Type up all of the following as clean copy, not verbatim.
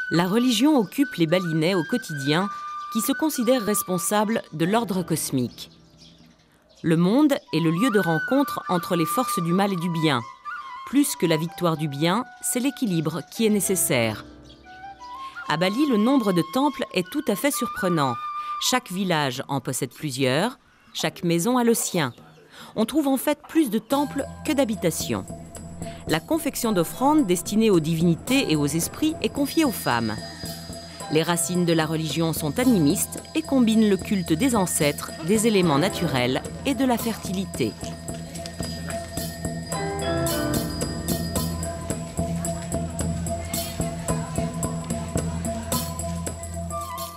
La religion occupe les Balinais au quotidien qui se considèrent responsables de l'ordre cosmique. Le monde est le lieu de rencontre entre les forces du mal et du bien. Plus que la victoire du bien, c'est l'équilibre qui est nécessaire. À Bali, le nombre de temples est tout à fait surprenant. Chaque village en possède plusieurs, chaque maison a le sien. On trouve en fait plus de temples que d'habitations. La confection d'offrandes destinées aux divinités et aux esprits est confiée aux femmes. Les racines de la religion sont animistes et combinent le culte des ancêtres, des éléments naturels et de la fertilité.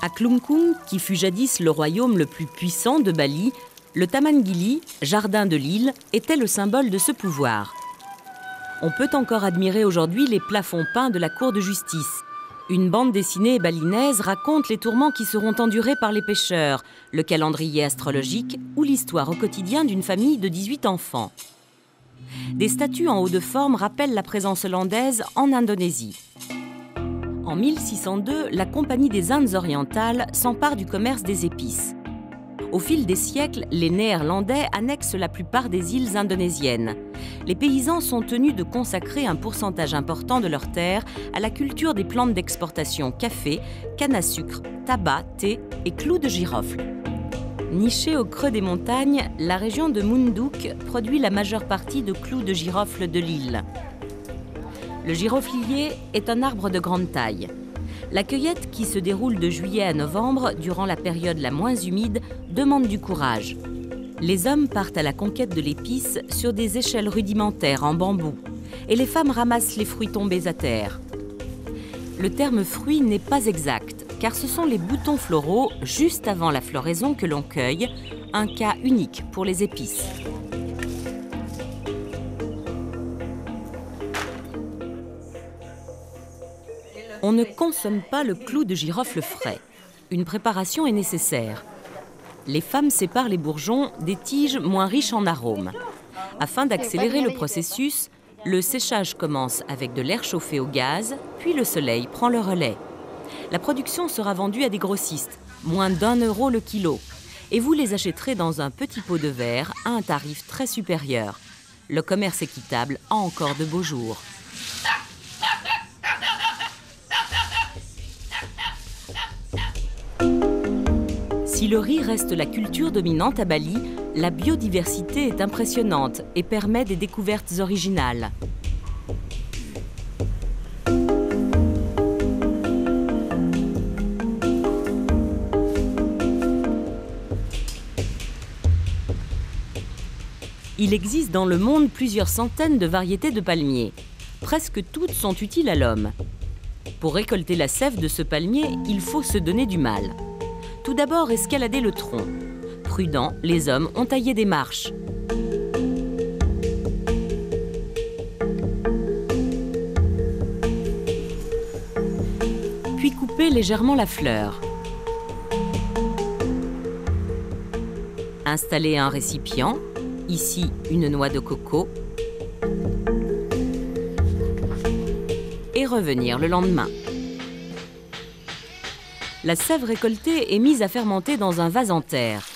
À Klungkung, qui fut jadis le royaume le plus puissant de Bali, le Taman Gili, jardin de l'île, était le symbole de ce pouvoir. On peut encore admirer aujourd'hui les plafonds peints de la cour de justice. Une bande dessinée balinaise raconte les tourments qui seront endurés par les pêcheurs, le calendrier astrologique ou l'histoire au quotidien d'une famille de 18 enfants. Des statues en haut de forme rappellent la présence hollandaise en Indonésie. En 1602, la Compagnie des Indes orientales s'empare du commerce des épices. Au fil des siècles, les Néerlandais annexent la plupart des îles indonésiennes. Les paysans sont tenus de consacrer un pourcentage important de leurs terres à la culture des plantes d'exportation café, canne à sucre, tabac, thé et clous de girofle. Nichée au creux des montagnes, la région de Munduk produit la majeure partie de clous de girofle de l'île. Le giroflier est un arbre de grande taille. La cueillette, qui se déroule de juillet à novembre, durant la période la moins humide, demande du courage. Les hommes partent à la conquête de l'épice sur des échelles rudimentaires en bambou, et les femmes ramassent les fruits tombés à terre. Le terme fruit n'est pas exact, car ce sont les boutons floraux juste avant la floraison que l'on cueille, un cas unique pour les épices. On ne consomme pas le clou de girofle frais. Une préparation est nécessaire. Les femmes séparent les bourgeons des tiges moins riches en arômes. Afin d'accélérer le processus, le séchage commence avec de l'air chauffé au gaz, puis le soleil prend le relais. La production sera vendue à des grossistes, moins d'1 euro le kilo, et vous les achèterez dans un petit pot de verre à un tarif très supérieur. Le commerce équitable a encore de beaux jours. Si le riz reste la culture dominante à Bali, la biodiversité est impressionnante et permet des découvertes originales. Il existe dans le monde plusieurs centaines de variétés de palmiers. Presque toutes sont utiles à l'homme. Pour récolter la sève de ce palmier, il faut se donner du mal. Tout d'abord, escalader le tronc. Prudents, les hommes ont taillé des marches. Puis couper légèrement la fleur. Installer un récipient, ici une noix de coco, et revenir le lendemain. La sève récoltée est mise à fermenter dans un vase en terre.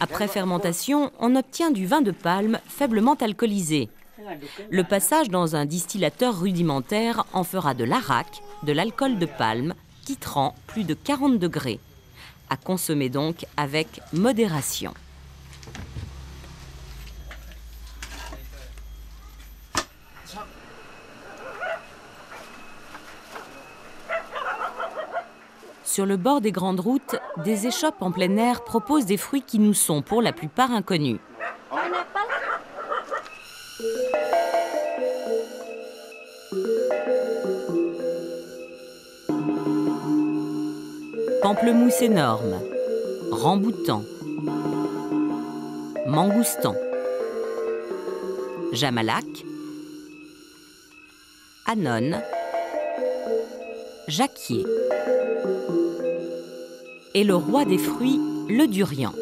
Après fermentation, on obtient du vin de palme faiblement alcoolisé. Le passage dans un distillateur rudimentaire en fera de l'arak, de l'alcool de palme, titrant plus de 40 degrés. À consommer donc avec modération. Sur le bord des grandes routes, des échoppes en plein air proposent des fruits qui nous sont pour la plupart inconnus. Pamplemousse énorme, ramboutan, mangoustan, jamalak, anon, jacquier. Et le roi des fruits, le durian.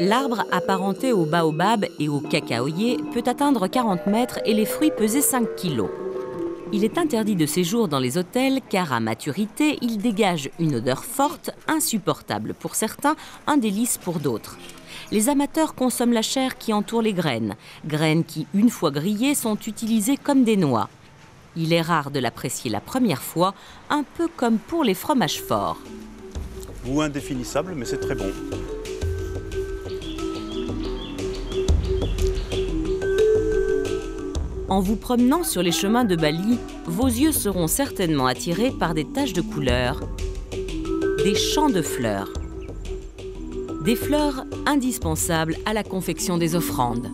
L'arbre apparenté au baobab et au cacaoyer peut atteindre 40 mètres et les fruits peser 5 kilos. Il est interdit de séjour dans les hôtels car à maturité, il dégage une odeur forte, insupportable pour certains, un délice pour d'autres. Les amateurs consomment la chair qui entoure les graines, graines qui, une fois grillées, sont utilisées comme des noix. Il est rare de l'apprécier la première fois, un peu comme pour les fromages forts. Goût indéfinissable, mais c'est très bon. En vous promenant sur les chemins de Bali, vos yeux seront certainement attirés par des taches de couleurs, des champs de fleurs. Des fleurs indispensables à la confection des offrandes.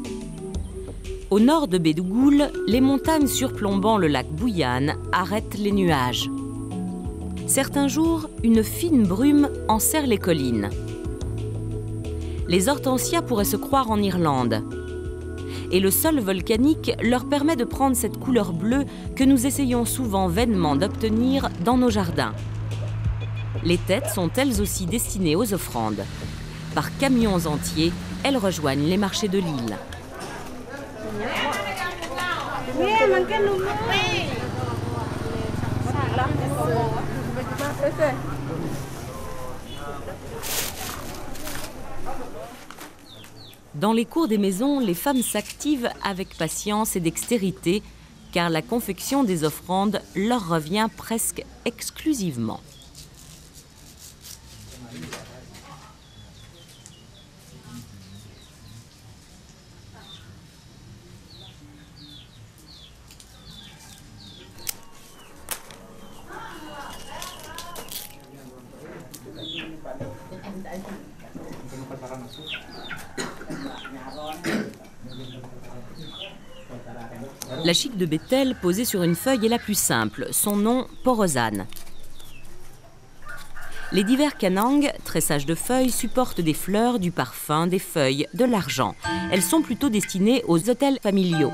Au nord de Bédougoul, les montagnes surplombant le lac Bouillane arrêtent les nuages. Certains jours, une fine brume enserre les collines. Les hortensias pourraient se croire en Irlande. Et le sol volcanique leur permet de prendre cette couleur bleue que nous essayons souvent vainement d'obtenir dans nos jardins. Les têtes sont elles aussi destinées aux offrandes. Par camions entiers, elles rejoignent les marchés de l'île. Dans les cours des maisons, les femmes s'activent avec patience et dextérité, car la confection des offrandes leur revient presque exclusivement. La chique de Bethel posée sur une feuille est la plus simple, son nom porosane. Les divers canangs, tressages de feuilles, supportent des fleurs, du parfum, des feuilles, de l'argent. Elles sont plutôt destinées aux hôtels familiaux.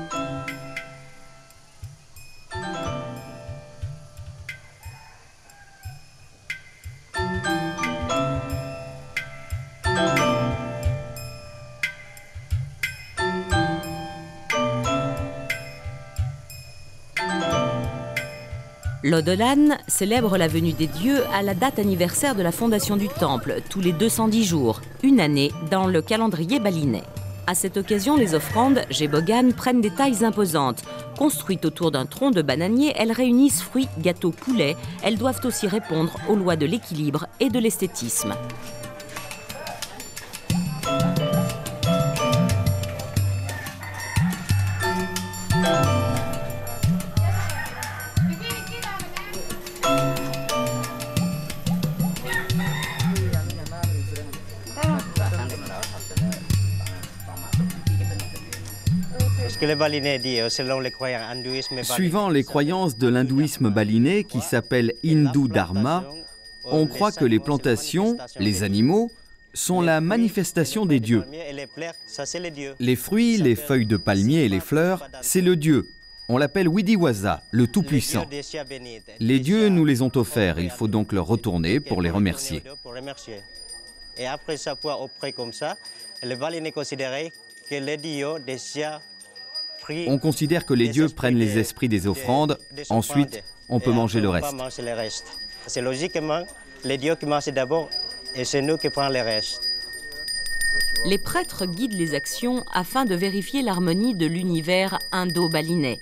L'Odolan célèbre la venue des dieux à la date anniversaire de la fondation du temple, tous les 210 jours, une année dans le calendrier balinais. À cette occasion, les offrandes, Gébogan, prennent des tailles imposantes. Construites autour d'un tronc de bananier, elles réunissent fruits, gâteaux, poulets. Elles doivent aussi répondre aux lois de l'équilibre et de l'esthétisme. Suivant les croyances de l'hindouisme balinais qui s'appelle Hindu Dharma, on croit que les plantations, les animaux, sont la manifestation des dieux. Les fruits, les feuilles de palmier et les fleurs, c'est le dieu. On l'appelle Widiwasa, le Tout-Puissant. Les dieux nous les ont offerts, il faut donc leur retourner pour les remercier. Et après ça, après comme ça, les Balinais considéraient que les dieux déjà pris. On considère que les dieux prennent les esprits des offrandes, ensuite on peut manger le reste. C'est logiquement les dieux qui mangent d'abord et c'est nous qui prenons le reste. Les prêtres guident les actions afin de vérifier l'harmonie de l'univers indo-balinais.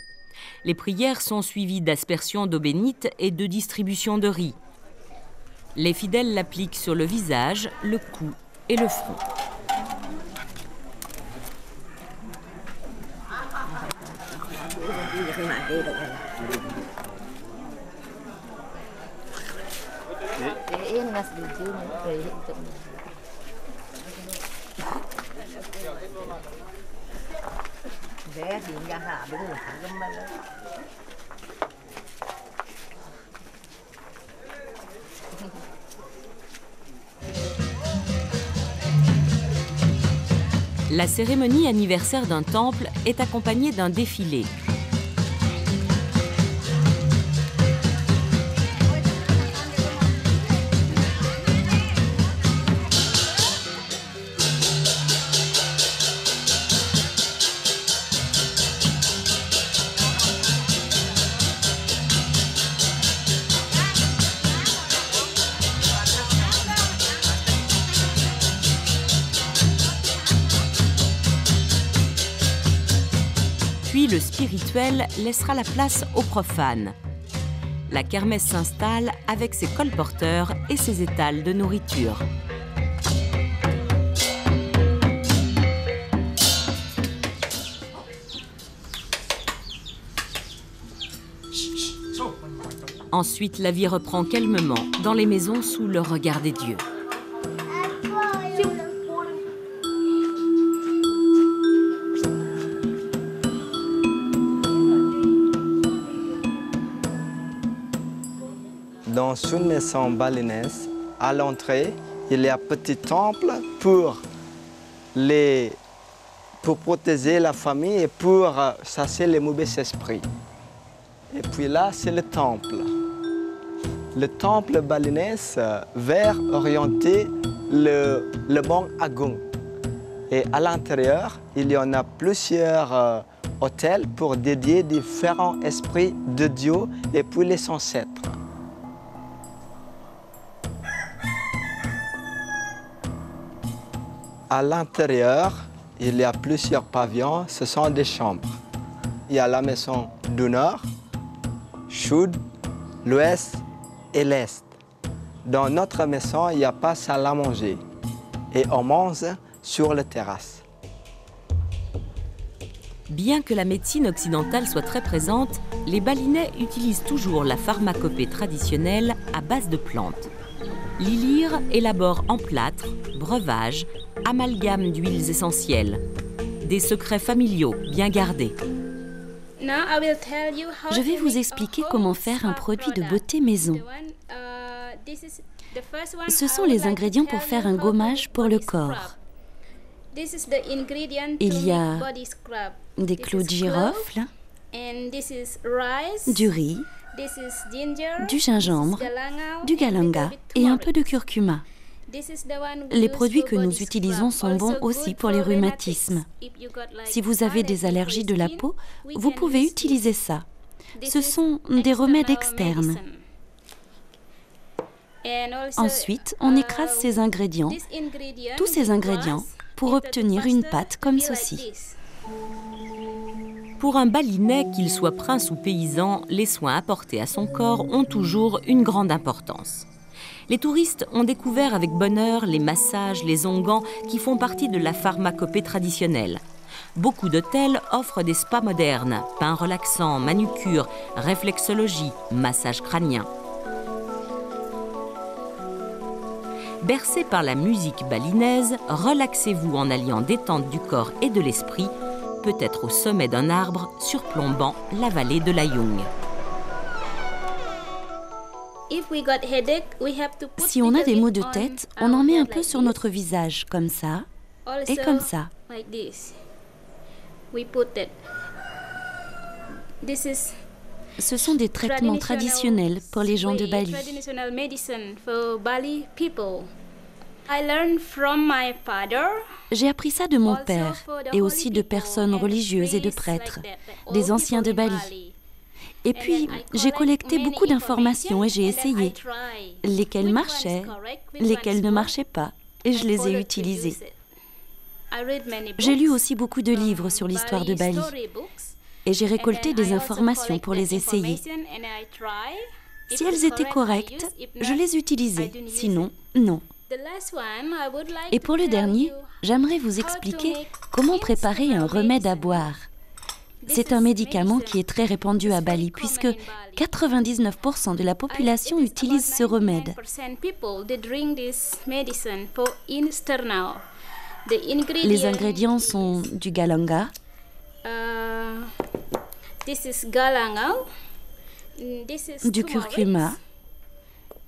Les prières sont suivies d'aspersion d'eau bénite et de distribution de riz. Les fidèles l'appliquent sur le visage, le cou et le front. La cérémonie anniversaire d'un temple est accompagnée d'un défilé. le spirituel laissera la place au profane. La kermesse s'installe avec ses colporteurs et ses étals de nourriture. Ensuite, la vie reprend calmement dans les maisons sous le regard des dieux. Dans une maison balinaise, à l'entrée, il y a un petit temple pour protéger la famille et pour chasser les mauvais esprits. Et puis là, c'est le temple. Le temple balinès vers orienter le mont Agung. Et à l'intérieur, il y en a plusieurs hôtels pour dédier différents esprits de Dieu et puis les ancêtres. À l'intérieur, il y a plusieurs pavillons, ce sont des chambres. Il y a la maison du nord, sud, l'ouest et l'est. Dans notre maison, il n'y a pas salle à manger et on mange sur la terrasse. Bien que la médecine occidentale soit très présente, les Balinais utilisent toujours la pharmacopée traditionnelle à base de plantes. L'Ilir élabore en plâtre, breuvage, amalgame d'huiles essentielles. Des secrets familiaux bien gardés. Je vais vous expliquer comment faire un produit de beauté maison. Ce sont les ingrédients pour faire un gommage pour le corps. Il y a des clous de girofle, du riz, du gingembre, du galanga et un peu de curcuma. Les produits que nous utilisons sont bons aussi pour les rhumatismes. Si vous avez des allergies de la peau, vous pouvez utiliser ça. Ce sont des remèdes externes. Ensuite, on écrase ces ingrédients, tous ces ingrédients, pour obtenir une pâte comme ceci. Pour un Balinais, qu'il soit prince ou paysan, les soins apportés à son corps ont toujours une grande importance. Les touristes ont découvert avec bonheur les massages, les onguents qui font partie de la pharmacopée traditionnelle. Beaucoup d'hôtels offrent des spas modernes, bains relaxants, manucure, réflexologie, massage crânien. Bercé par la musique balinaise, relaxez-vous en alliant détente du corps et de l'esprit, peut-être au sommet d'un arbre surplombant la vallée de l'Ayung. Si on a des maux de tête, on en met un peu sur notre visage, comme ça, et comme ça. Ce sont des traitements traditionnels pour les gens de Bali. J'ai appris ça de mon père et aussi de personnes religieuses et de prêtres, des anciens de Bali. Et puis, j'ai collecté beaucoup d'informations et j'ai essayé. Lesquelles marchaient, lesquelles ne marchaient pas, et je les ai utilisées. J'ai lu aussi beaucoup de livres sur l'histoire de Bali. Et j'ai récolté des informations pour les essayer. Si elles étaient correctes, je les utilisais. Sinon, non. Et pour le dernier, j'aimerais vous expliquer comment préparer un remède à boire. C'est un médicament qui est très répandu à Bali puisque 99% de la population utilise ce remède. Les ingrédients sont du galanga, du curcuma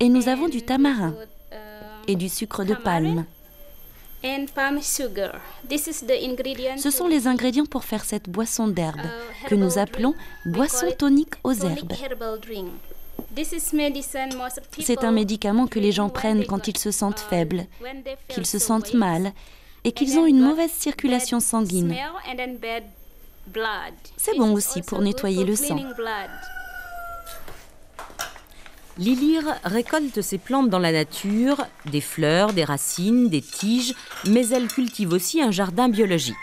et nous avons du tamarin et du sucre de palme. Ce sont les ingrédients pour faire cette boisson d'herbe que nous appelons boisson tonique aux herbes. C'est un médicament que les gens prennent quand ils se sentent faibles, qu'ils se sentent mal et qu'ils ont une mauvaise circulation sanguine. C'est bon aussi pour nettoyer le sang. L'Ilir récolte ses plantes dans la nature, des fleurs, des racines, des tiges, mais elle cultive aussi un jardin biologique.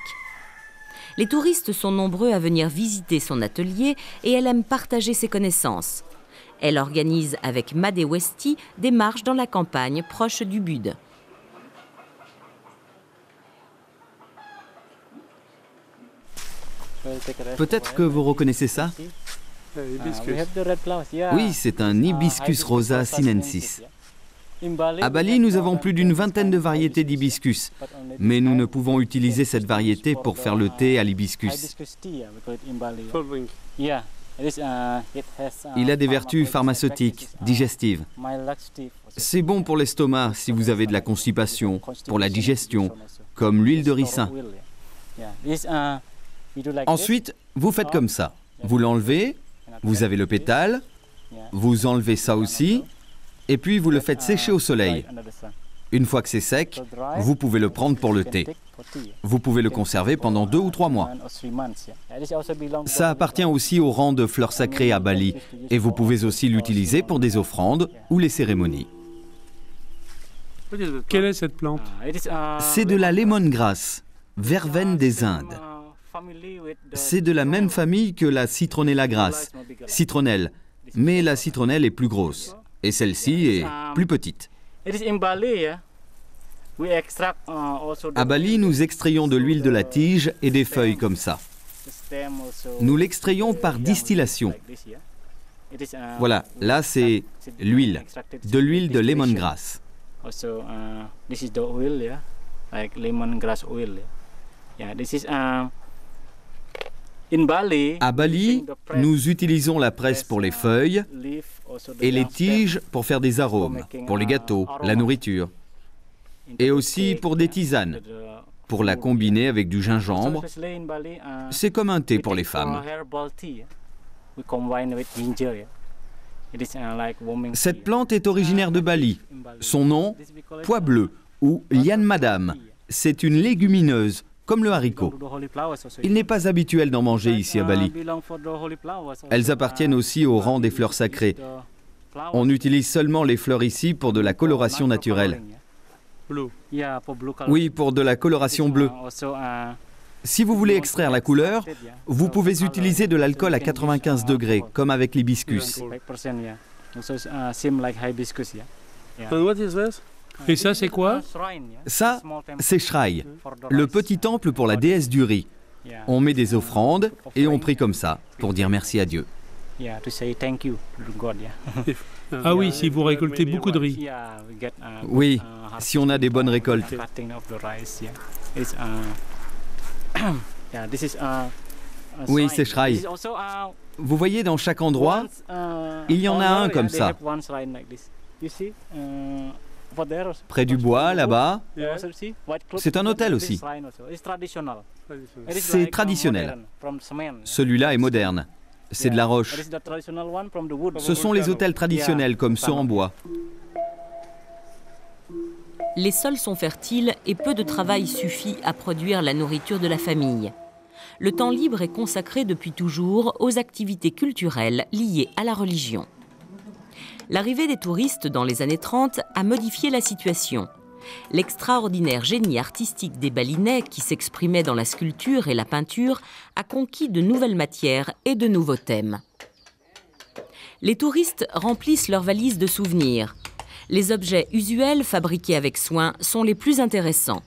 Les touristes sont nombreux à venir visiter son atelier et elle aime partager ses connaissances. Elle organise avec Madé Westi des marches dans la campagne proche du Bud. Peut-être que vous reconnaissez ça? Oui, c'est un Hibiscus rosa sinensis. À Bali, nous avons plus d'une vingtaine de variétés d'hibiscus, mais nous ne pouvons utiliser cette variété pour faire le thé à l'hibiscus. Il a des vertus pharmaceutiques, digestives. C'est bon pour l'estomac si vous avez de la constipation, pour la digestion, comme l'huile de ricin. Ensuite, vous faites comme ça. Vous l'enlevez, vous avez le pétale, vous enlevez ça aussi, et puis vous le faites sécher au soleil. Une fois que c'est sec, vous pouvez le prendre pour le thé. Vous pouvez le conserver pendant 2 ou 3 mois. Ça appartient aussi au rang de fleurs sacrées à Bali, et vous pouvez aussi l'utiliser pour des offrandes ou les cérémonies. Quelle est cette plante? C'est de la lemongrass, verveine des Indes. C'est de la même famille que la citronella grasse, citronnelle, mais la citronnelle est plus grosse, et celle-ci est plus petite. À Bali, nous extrayons de l'huile de la tige et des feuilles comme ça. Nous l'extrayons par distillation. Voilà, là c'est l'huile, de l'huile de lemongrass. À Bali, nous utilisons la presse pour les feuilles et les tiges pour faire des arômes, pour les gâteaux, la nourriture, et aussi pour des tisanes, pour la combiner avec du gingembre. C'est comme un thé pour les femmes. Cette plante est originaire de Bali. Son nom, pois bleu ou liane madame. C'est une légumineuse, comme le haricot. Il n'est pas habituel d'en manger ici à Bali. Elles appartiennent aussi au rang des fleurs sacrées. On utilise seulement les fleurs ici pour de la coloration naturelle. Oui, pour de la coloration bleue. Si vous voulez extraire la couleur, vous pouvez utiliser de l'alcool à 95 degrés, comme avec l'hibiscus. Et ça, c'est quoi? Ça, c'est Shrai, le petit temple pour la déesse du riz. On met des offrandes et on prie comme ça, pour dire merci à Dieu. Ah oui, si vous récoltez beaucoup de riz. Oui, si on a des bonnes récoltes. Oui, c'est Shrai. Vous voyez, dans chaque endroit, il y en a un comme ça. Près du bois, là-bas, c'est un hôtel aussi. C'est traditionnel. Celui-là est moderne. C'est de la roche. Ce sont les hôtels traditionnels comme ceux en bois. Les sols sont fertiles et peu de travail suffit à produire la nourriture de la famille. Le temps libre est consacré depuis toujours aux activités culturelles liées à la religion. L'arrivée des touristes dans les années 30 a modifié la situation. L'extraordinaire génie artistique des Balinais, qui s'exprimait dans la sculpture et la peinture, a conquis de nouvelles matières et de nouveaux thèmes. Les touristes remplissent leurs valises de souvenirs. Les objets usuels fabriqués avec soin sont les plus intéressants.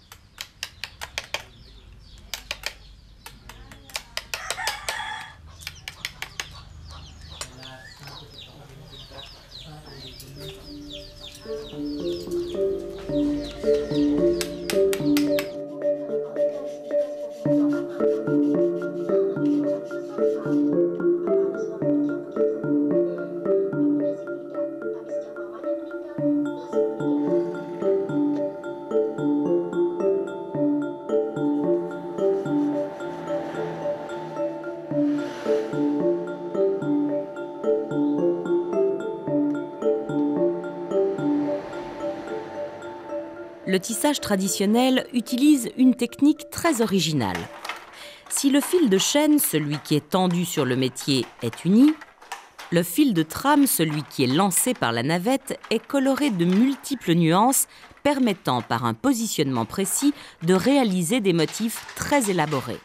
Le tissage traditionnel utilise une technique très originale. Si le fil de chêne, celui qui est tendu sur le métier, est uni, le fil de trame, celui qui est lancé par la navette, est coloré de multiples nuances, permettant par un positionnement précis de réaliser des motifs très élaborés.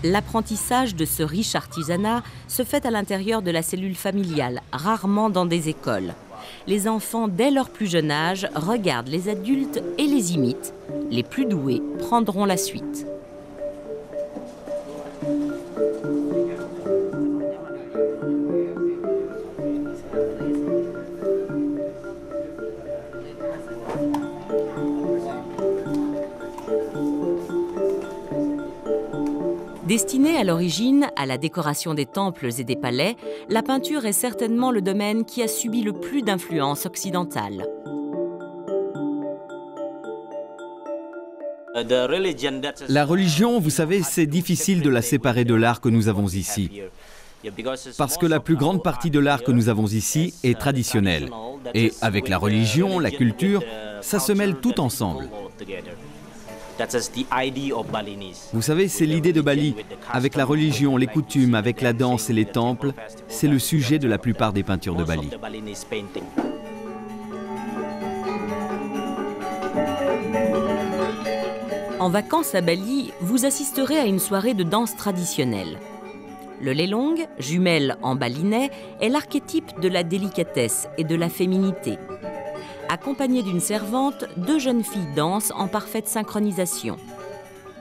L'apprentissage de ce riche artisanat se fait à l'intérieur de la cellule familiale, rarement dans des écoles. Les enfants, dès leur plus jeune âge, regardent les adultes et les imitent. Les plus doués prendront la suite. Destinée à l'origine à la décoration des temples et des palais, la peinture est certainement le domaine qui a subi le plus d'influence occidentale. La religion, vous savez, c'est difficile de la séparer de l'art que nous avons ici. Parce que la plus grande partie de l'art que nous avons ici est traditionnelle. Et avec la religion, la culture, ça se mêle tout ensemble. Vous savez, c'est l'idée de Bali. Avec la religion, les coutumes, avec la danse et les temples, c'est le sujet de la plupart des peintures de Bali. En vacances à Bali, vous assisterez à une soirée de danse traditionnelle. Le lelong, jumelle en balinais, est l'archétype de la délicatesse et de la féminité. Accompagnée d'une servante, 2 jeunes filles dansent en parfaite synchronisation.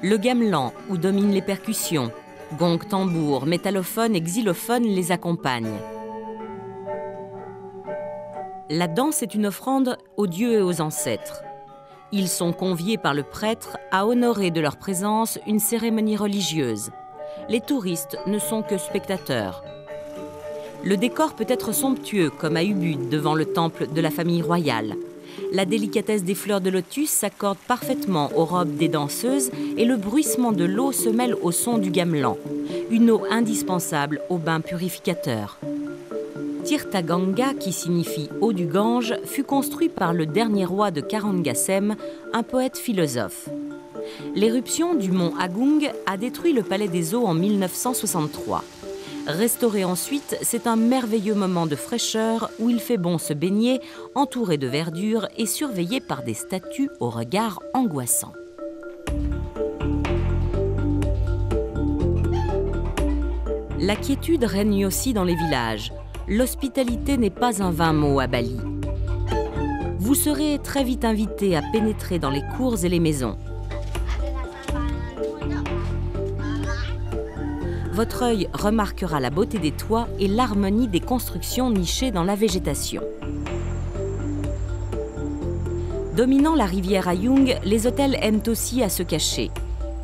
Le gamelan, où dominent les percussions, gong, tambour, métallophone et xylophone les accompagnent. La danse est une offrande aux dieux et aux ancêtres. Ils sont conviés par le prêtre à honorer de leur présence une cérémonie religieuse. Les touristes ne sont que spectateurs. Le décor peut être somptueux, comme à Ubud, devant le temple de la famille royale. La délicatesse des fleurs de lotus s'accorde parfaitement aux robes des danseuses et le bruissement de l'eau se mêle au son du gamelan, une eau indispensable au bain purificateur. Tirtha Ganga, qui signifie eau du Gange, fut construit par le dernier roi de Karangasem, un poète philosophe. L'éruption du mont Agung a détruit le palais des eaux en 1963. Restauré ensuite, c'est un merveilleux moment de fraîcheur où il fait bon se baigner, entouré de verdure et surveillé par des statues au regard angoissant. La quiétude règne aussi dans les villages. L'hospitalité n'est pas un vain mot à Bali. Vous serez très vite invité à pénétrer dans les cours et les maisons. Votre œil remarquera la beauté des toits et l'harmonie des constructions nichées dans la végétation. Dominant la rivière Ayung, les hôtels aiment aussi à se cacher.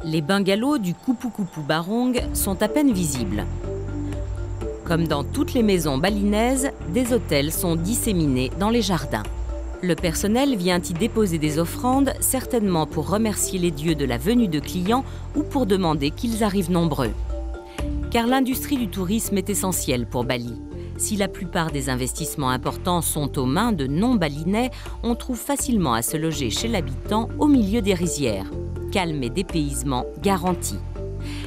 Les bungalows du Kupu Kupu Barong sont à peine visibles. Comme dans toutes les maisons balinaises, des hôtels sont disséminés dans les jardins. Le personnel vient y déposer des offrandes, certainement pour remercier les dieux de la venue de clients ou pour demander qu'ils arrivent nombreux. Car l'industrie du tourisme est essentielle pour Bali. Si la plupart des investissements importants sont aux mains de non-balinais, on trouve facilement à se loger chez l'habitant au milieu des rizières. Calme et dépaysement garanti.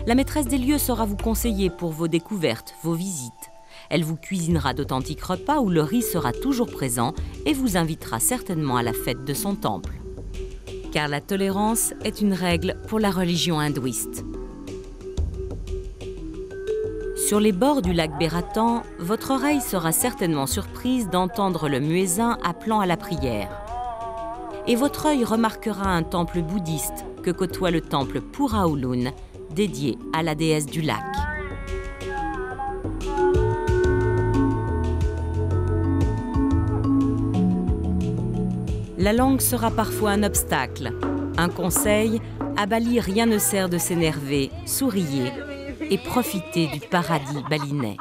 La maîtresse des lieux saura vous conseiller pour vos découvertes, vos visites. Elle vous cuisinera d'authentiques repas où le riz sera toujours présent et vous invitera certainement à la fête de son temple. Car la tolérance est une règle pour la religion hindouiste. Sur les bords du lac Bératan, votre oreille sera certainement surprise d'entendre le muezzin appelant à la prière. Et votre œil remarquera un temple bouddhiste que côtoie le temple Puraulun, dédié à la déesse du lac. La langue sera parfois un obstacle. Un conseil, à Bali, rien ne sert de s'énerver, souriez et profitez du paradis balinais.